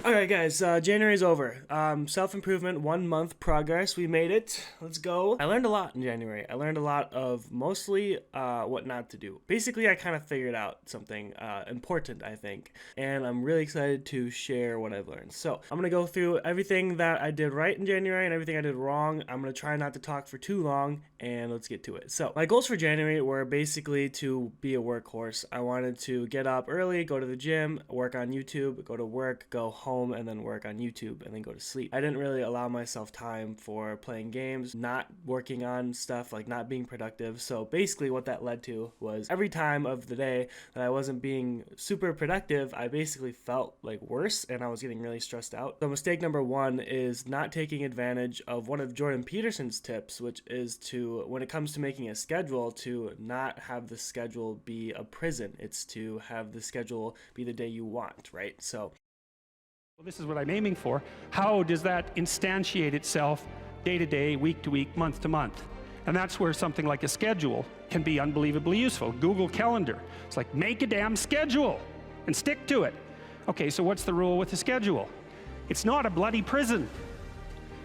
Alright guys, January's over. Self-improvement, 1 month progress. We made it. Let's go. I learned a lot in January. I learned a lot of mostly what not to do. Basically, I kind of figured out something important, I think. And I'm really excited to share what I've learned. So, I'm going to go through everything that I did right in January and everything I did wrong. I'm going to try not to talk for too long, and let's get to it. So, my goals for January were basically to be a workhorse. I wanted to get up early, go to the gym, work on YouTube, go to work, go home, and then work on YouTube and then go to sleep. I didn't really allow myself time for playing games, not working on stuff, like not being productive. So basically what that led to was every time of the day that I wasn't being super productive, I basically felt like worse and I was getting really stressed out. So mistake number one is not taking advantage of one of Jordan Peterson's tips, which is to, when it comes to making a schedule, to not have the schedule be a prison. It's to have the schedule be the day you want, right? So well, this is what I'm aiming for. How does that instantiate itself day to day, week to week, month to month? And that's where something like a schedule can be unbelievably useful. Google Calendar. It's like, make a damn schedule and stick to it. Okay, so what's the rule with the schedule? It's not a bloody prison.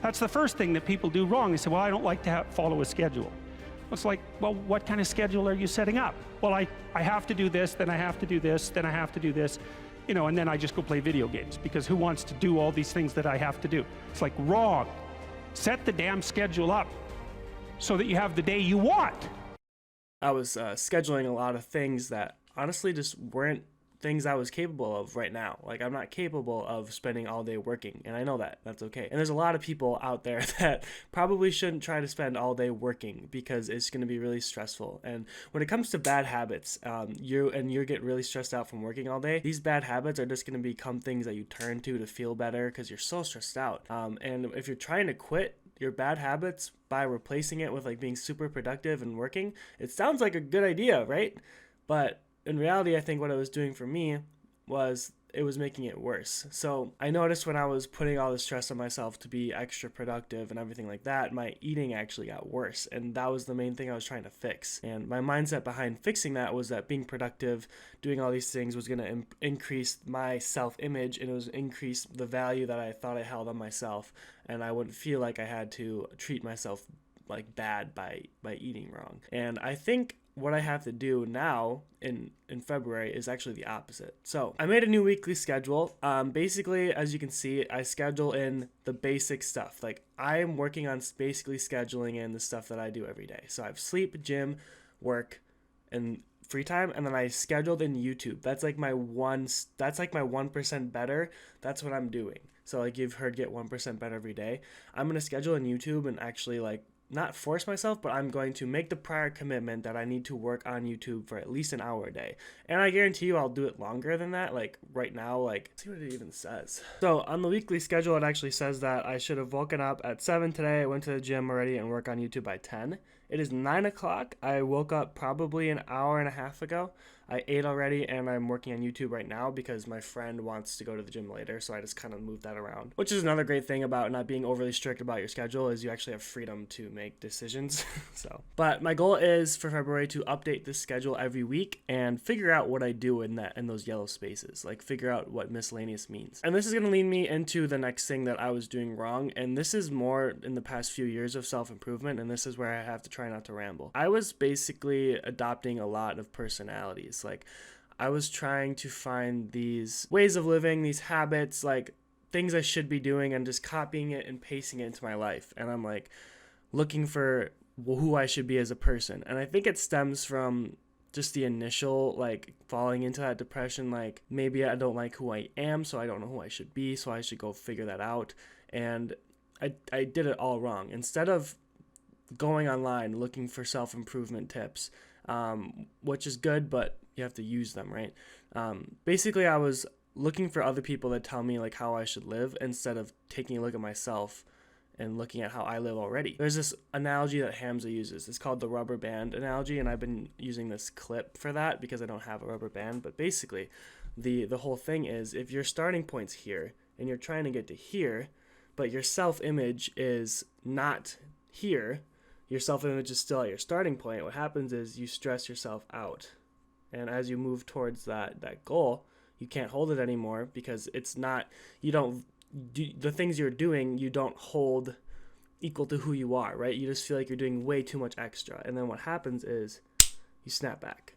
That's the first thing that people do wrong. They say, well, I don't like to follow a schedule. It's like, well, what kind of schedule are you setting up? Well, I have to do this, then I have to do this, then I have to do this. You know, and then I just go play video games, because who wants to do all these things that I have to do? It's like, wrong. Set the damn schedule up so that you have the day you want. I was scheduling a lot of things that honestly just weren't things I was capable of right now. Like, I'm not capable of spending all day working, and I know that. That's okay. And there's a lot of people out there that probably shouldn't try to spend all day working, because it's going to be really stressful. And when it comes to bad habits, you get really stressed out from working all day, these bad habits are just going to become things that you turn to feel better, because you're so stressed out. And if you're trying to quit your bad habits by replacing it with like being super productive and working, it sounds like a good idea, right? But in reality, I think what it was doing for me was it was making it worse. So I noticed when I was putting all the stress on myself to be extra productive and everything like that, my eating actually got worse. And that was the main thing I was trying to fix. And my mindset behind fixing that was that being productive, doing all these things was going to increase my self-image, and it was increase the value that I thought I held on myself. And I wouldn't feel like I had to treat myself like bad by eating wrong. And I think what I have to do now in February is actually the opposite. So I made a new weekly schedule. Basically, as you can see, I schedule in the basic stuff. Like, I am working on basically scheduling in the stuff that I do every day. So I have sleep, gym, work, and free time, and then I scheduled in YouTube. That's like my 1% better. That's what I'm doing. So like you've heard get 1% better every day. I'm gonna schedule in YouTube and actually like not force myself, but I'm going to make the prior commitment that I need to work on YouTube for at least an hour a day. And I guarantee you I'll do it longer than that. Like right now, like, let's see what it even says. So on the weekly schedule, it actually says that I should have woken up at 7 today. I went to the gym already and work on YouTube by 10. It is 9 o'clock. I woke up probably an hour and a half ago. I ate already, and I'm working on YouTube right now because my friend wants to go to the gym later, so I just kind of moved that around. Which is another great thing about not being overly strict about your schedule, is you actually have freedom to make decisions. But my goal is for February to update this schedule every week and figure out what I do in those yellow spaces, like figure out what miscellaneous means. And this is going to lead me into the next thing that I was doing wrong, and this is more in the past few years of self-improvement, and this is where I have to try not to ramble. I was basically adopting a lot of personalities. Like, I was trying to find these ways of living, these habits, like things I should be doing, and just copying it and pasting it into my life. And I'm like looking for who I should be as a person. And I think it stems from just the initial like falling into that depression. Like, maybe I don't like who I am, so I don't know who I should be, so I should go figure that out. And I did it all wrong. Instead of going online looking for self-improvement tips, which is good, but you have to use them, right? Basically, I was looking for other people that tell me like how I should live, instead of taking a look at myself and looking at how I live already. There's this analogy that Hamza uses. It's called the rubber band analogy, and I've been using this clip for that because I don't have a rubber band. But basically, the whole thing is, if your starting point's here and you're trying to get to here, but your self-image is not here, your self-image is still at your starting point, what happens is you stress yourself out. And as you move towards that goal, you can't hold it anymore because it's not, you don't do the things you're doing, you don't hold equal to who you are, right? You just feel like you're doing way too much extra. And then what happens is you snap back.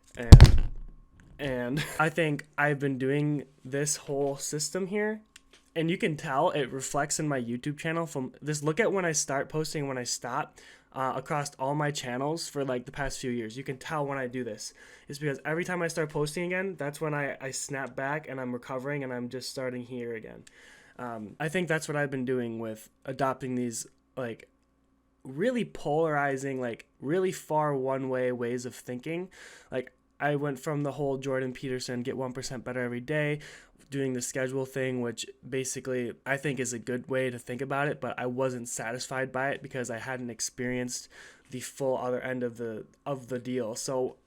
And I think I've been doing this whole system here, and you can tell it reflects in my YouTube channel from this. Look at when I start posting, when I stop, across all my channels for like the past few years. You can tell when I do this. It's because every time I start posting again, that's when I snap back and I'm recovering and I'm just starting here again. I think that's what I've been doing with adopting these like really polarizing, like really far one way ways of thinking. Like I went from the whole Jordan Peterson get 1% better every day, doing the schedule thing, which basically I think is a good way to think about it, but I wasn't satisfied by it because I hadn't experienced the full other end of the deal. So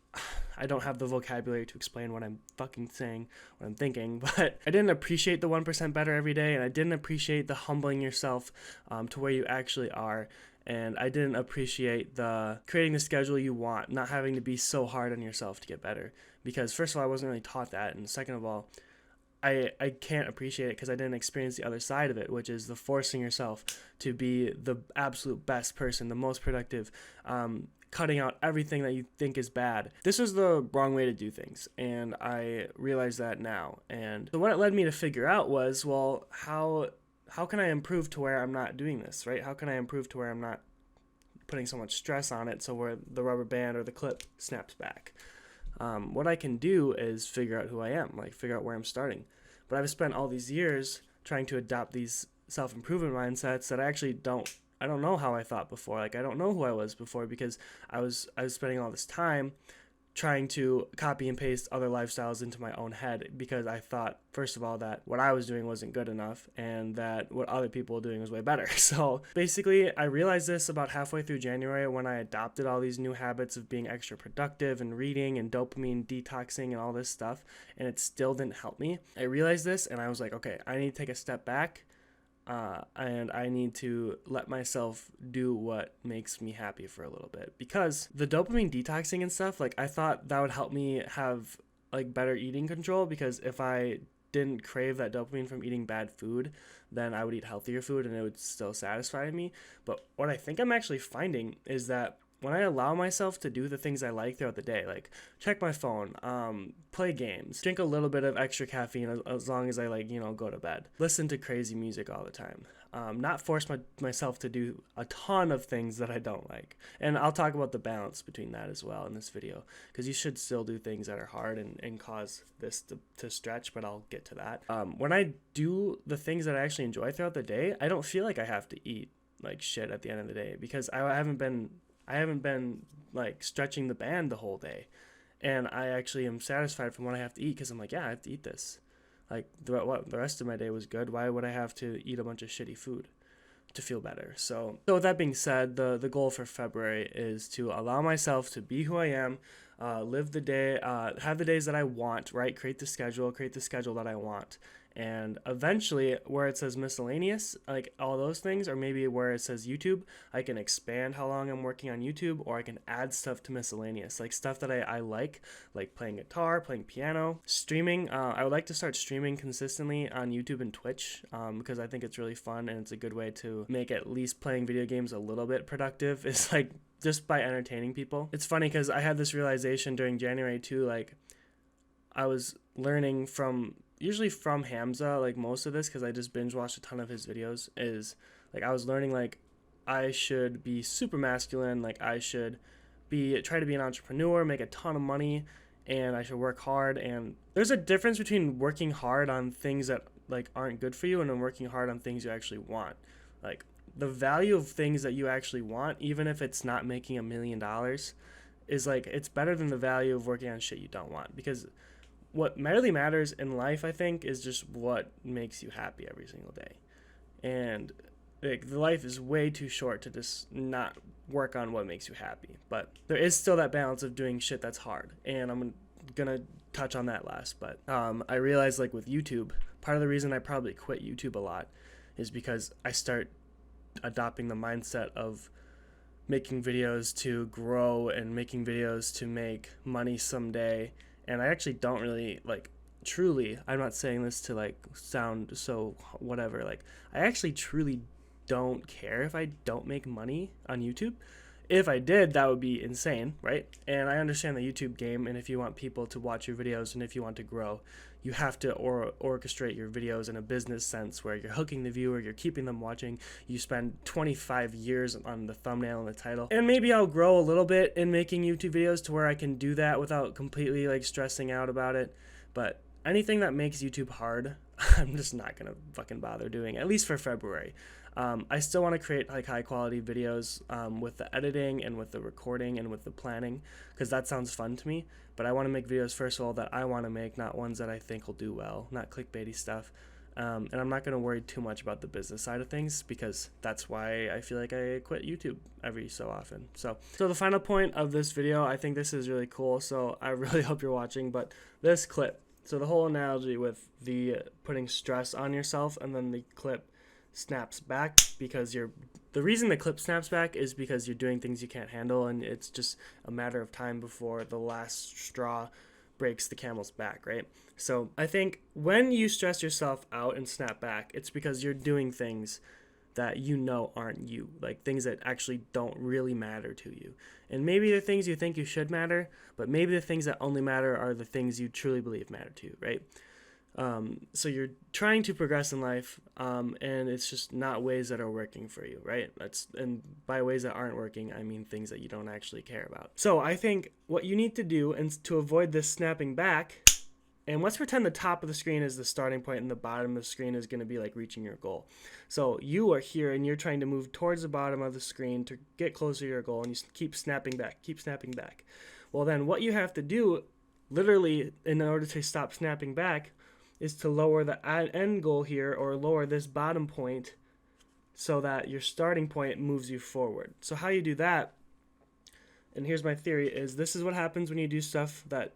I don't have the vocabulary to explain what I'm fucking saying, what I'm thinking, but I didn't appreciate the 1% better every day, and I didn't appreciate the humbling yourself to where you actually are. And I didn't appreciate the creating the schedule you want, not having to be so hard on yourself to get better. Because first of all, I wasn't really taught that. And second of all, I can't appreciate it because I didn't experience the other side of it, which is the forcing yourself to be the absolute best person, the most productive, cutting out everything that you think is bad. This is the wrong way to do things. And I realize that now. And so what it led me to figure out was, well, how can I improve to where I'm not doing this, right? How can I improve to where I'm not putting so much stress on it so where the rubber band or the clip snaps back? What I can do is figure out who I am, like figure out where I'm starting. But I've spent all these years trying to adopt these self-improvement mindsets that I don't know how I thought before. Like I don't know who I was before because I was spending all this time trying to copy and paste other lifestyles into my own head because I thought, first of all, that what I was doing wasn't good enough and that what other people were doing was way better. So basically, I realized this about halfway through January when I adopted all these new habits of being extra productive and reading and dopamine detoxing and all this stuff, and it still didn't help me. I realized this and I was like, okay, I need to take a step back. And I need to let myself do what makes me happy for a little bit, because the dopamine detoxing and stuff, like I thought that would help me have like better eating control, because if I didn't crave that dopamine from eating bad food, then I would eat healthier food and it would still satisfy me. But what I think I'm actually finding is that when I allow myself to do the things I like throughout the day, like check my phone, play games, drink a little bit of extra caffeine as long as I go to bed, listen to crazy music all the time, not force myself to do a ton of things that I don't like. And I'll talk about the balance between that as well in this video, because you should still do things that are hard and cause this to stretch, but I'll get to that. When I do the things that I actually enjoy throughout the day, I don't feel like I have to eat like shit at the end of the day, because I haven't been like stretching the band the whole day, and I actually am satisfied from what I have to eat, because I'm like, yeah, I have to eat this. Like the rest of my day was good. Why would I have to eat a bunch of shitty food to feel better? So with that being said, the goal for February is to allow myself to be who I am, live the day, have the days that I want, right? Create the schedule that I want. And eventually, where it says miscellaneous, like all those things, or maybe where it says YouTube, I can expand how long I'm working on YouTube, or I can add stuff to miscellaneous, like stuff that I like playing guitar, playing piano, streaming. I would like to start streaming consistently on YouTube and Twitch, because I think it's really fun and it's a good way to make at least playing video games a little bit productive. It's like just by entertaining people. It's funny because I had this realization during January too, like I was learning usually from Hamza, like most of this, because I just binge watched a ton of his videos, is like I was learning like I should be super masculine, like I should try to be an entrepreneur, make a ton of money, and I should work hard. And there's a difference between working hard on things that like aren't good for you and then working hard on things you actually want. Like the value of things that you actually want, even if it's not making $1 million, is like it's better than the value of working on shit you don't want, because what really matters in life, I think, is just what makes you happy every single day. And like the life is way too short to just not work on what makes you happy. But there is still that balance of doing shit that's hard, and I'm gonna touch on that last. But I realized, like with YouTube, part of the reason I probably quit YouTube a lot is because I start adopting the mindset of making videos to grow and making videos to make money someday. And I actually don't really like truly, I'm not saying this to like sound so whatever, like I actually truly don't care if I don't make money on YouTube. If I did, that would be insane, right? And I understand the YouTube game, and if you want people to watch your videos and if you want to grow, you have to orchestrate your videos in a business sense where you're hooking the viewer, you're keeping them watching. You spend 25 years on the thumbnail and the title. And maybe I'll grow a little bit in making YouTube videos to where I can do that without completely like stressing out about it. But anything that makes YouTube hard, I'm just not gonna fucking bother doing, at least for February. I still want to create like high quality videos with the editing and with the recording and with the planning, because that sounds fun to me. But I want to make videos, first of all, that I want to make, not ones that I think will do well, not clickbaity stuff. And I'm not going to worry too much about the business side of things, because that's why I feel like I quit YouTube every so often. So the final point of this video, I think this is really cool, so I really hope you're watching. But this clip, so the whole analogy with the putting stress on yourself, and then the clip snaps back, because the reason the clip snaps back is because you're doing things you can't handle, and it's just a matter of time before the last straw breaks the camel's back, right? So I think when you stress yourself out and snap back, it's because you're doing things that you know aren't you, like things that actually don't really matter to you. And maybe the things you think you should matter, but maybe the things that only matter are the things you truly believe matter to you, right? So you're trying to progress in life, and it's just not ways that are working for you, right? And by ways that aren't working, I mean things that you don't actually care about. So I think what you need to do, and to avoid this snapping back, and let's pretend the top of the screen is the starting point and the bottom of the screen is going to be like reaching your goal. So you are here and you're trying to move towards the bottom of the screen to get closer to your goal, and you keep snapping back, keep snapping back. Well, then what you have to do, literally, in order to stop snapping back, is to lower the end goal here, or lower this bottom point, so that your starting point moves you forward. So how you do that, and here's my theory, is this is what happens when you do stuff that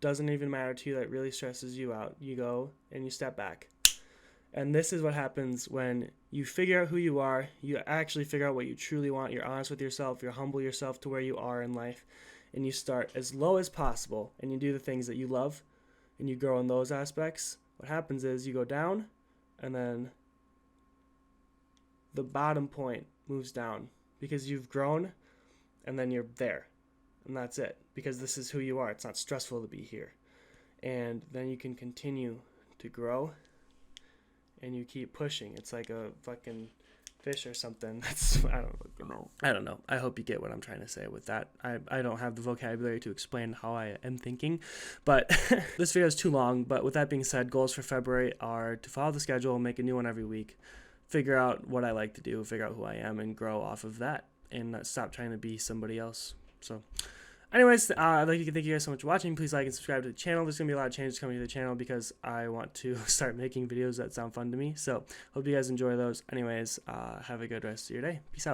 doesn't even matter to you, that really stresses you out. You go and you step back. And this is what happens when you figure out who you are, you actually figure out what you truly want, you're honest with yourself, you humble yourself to where you are in life, and you start as low as possible, and you do the things that you love, and you grow in those aspects. What happens is you go down, and then the bottom point moves down, because you've grown, and then you're there, and that's it, because this is who you are. It's not stressful to be here. And then you can continue to grow, and you keep pushing. It's like a fucking fish or something. I don't know. I hope you get what I'm trying to say with that. I don't have the vocabulary to explain how I am thinking, but this video is too long. But with that being said, goals for February are to follow the schedule, make a new one every week, figure out what I like to do, figure out who I am, and grow off of that, and stop trying to be somebody else. So anyways, I'd like to thank you guys so much for watching. Please like and subscribe to the channel. There's going to be a lot of changes coming to the channel, because I want to start making videos that sound fun to me. So hope you guys enjoy those. Anyways, have a good rest of your day. Peace out.